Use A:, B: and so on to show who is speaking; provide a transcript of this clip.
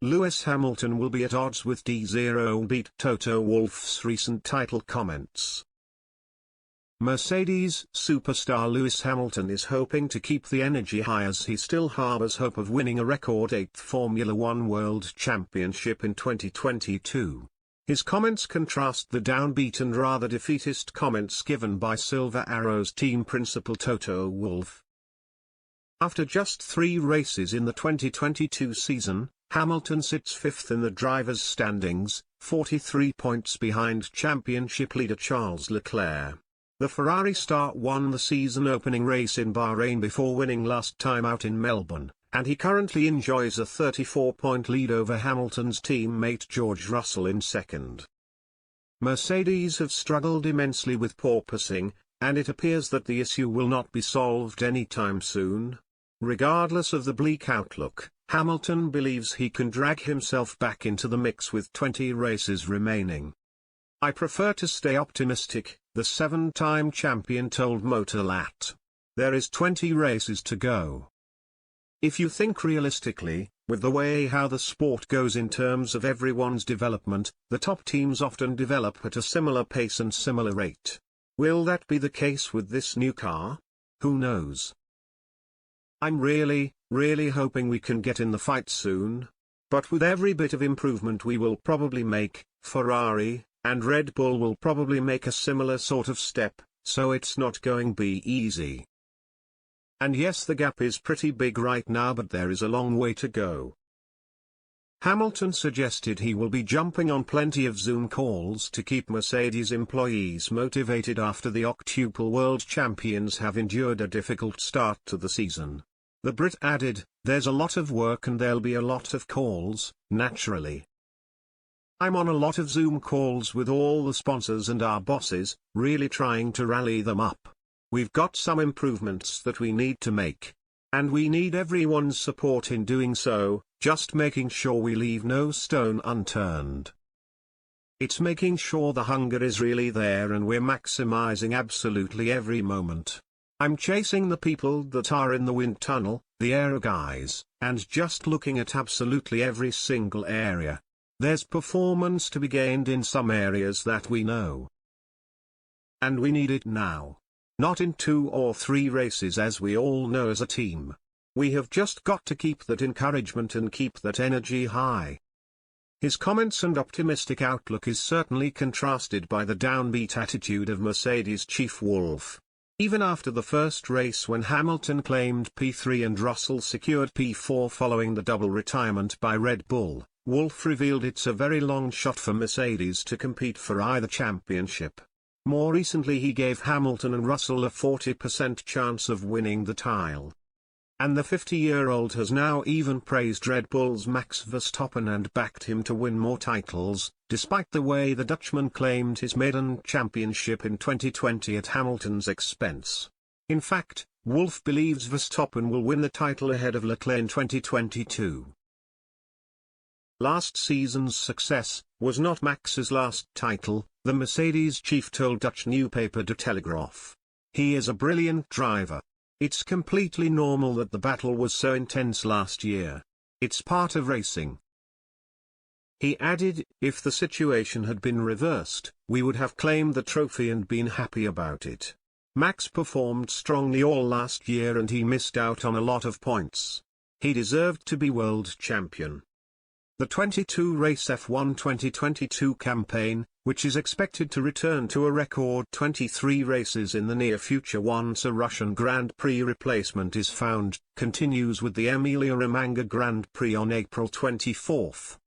A: Lewis Hamilton will be at odds with d0wnbeat Toto Wolff's recent title comments. Mercedes superstar Lewis Hamilton is hoping to keep the energy high as he still harbors hope of winning a record 8th Formula One World Championship in 2022. His comments contrast the downbeat and rather defeatist comments given by Silver Arrow's team principal Toto Wolff. After just 3 races in the 2022 season, Hamilton sits 5th in the drivers' standings, 43 points behind championship leader Charles Leclerc. The Ferrari star won the season-opening race in Bahrain before winning last time out in Melbourne, and he currently enjoys a 34-point lead over Hamilton's teammate George Russell in second. Mercedes have struggled immensely with porpoising, and it appears that the issue will not be solved anytime soon. Regardless of the bleak outlook, Hamilton believes he can drag himself back into the mix with 20 races remaining. "I prefer to stay optimistic," the 7-time champion told Motorlat. "There is 20 races to go. If you think realistically, with the way how the sport goes in terms of everyone's development, the top teams often develop at a similar pace and similar rate. Will that be the case with this new car? Who knows? I'm really hoping we can get in the fight soon. But with every bit of improvement we will probably make, Ferrari and Red Bull will probably make a similar sort of step, so it's not going to be easy. And yes, the gap is pretty big right now, but there is a long way to go." Hamilton suggested he will be jumping on plenty of Zoom calls to keep Mercedes employees motivated after the octuple world champions have endured a difficult start to the season. The Brit added, "There's a lot of work and there'll be a lot of calls, naturally. I'm on a lot of Zoom calls with all the sponsors and our bosses, really trying to rally them up. We've got some improvements that we need to make. And we need everyone's support in doing so, just making sure we leave no stone unturned. It's making sure the hunger is really there and we're maximizing absolutely every moment. I'm chasing the people that are in the wind tunnel, the aero guys, and just looking at absolutely every single area. There's performance to be gained in some areas that we know. And we need it now. Not in 2 or 3 races as we all know as a team. We have just got to keep that encouragement and keep that energy high." His comments and optimistic outlook is certainly contrasted by the downbeat attitude of Mercedes chief Wolff. Even after the first race when Hamilton claimed P3 and Russell secured P4 following the double retirement by Red Bull, Wolff revealed it's a very long shot for Mercedes to compete for either championship. More recently he gave Hamilton and Russell a 40% chance of winning the title. And the 50-year-old has now even praised Red Bull's Max Verstappen and backed him to win more titles, despite the way the Dutchman claimed his maiden championship in 2020 at Hamilton's expense. In fact, Wolff believes Verstappen will win the title ahead of Leclerc in 2022. Last season's success was not Max's last title, the Mercedes chief told Dutch newspaper De Telegraaf. He is a brilliant driver. It's completely normal that the battle was so intense last year. It's part of racing. He added, if the situation had been reversed, we would have claimed the trophy and been happy about it. Max performed strongly all last year and he missed out on a lot of points. He deserved to be world champion. The 22-race F1 2022 campaign, which is expected to return to a record 23 races in the near future once a Russian Grand Prix replacement is found, continues with the Emilia-Romagna Grand Prix on April 24.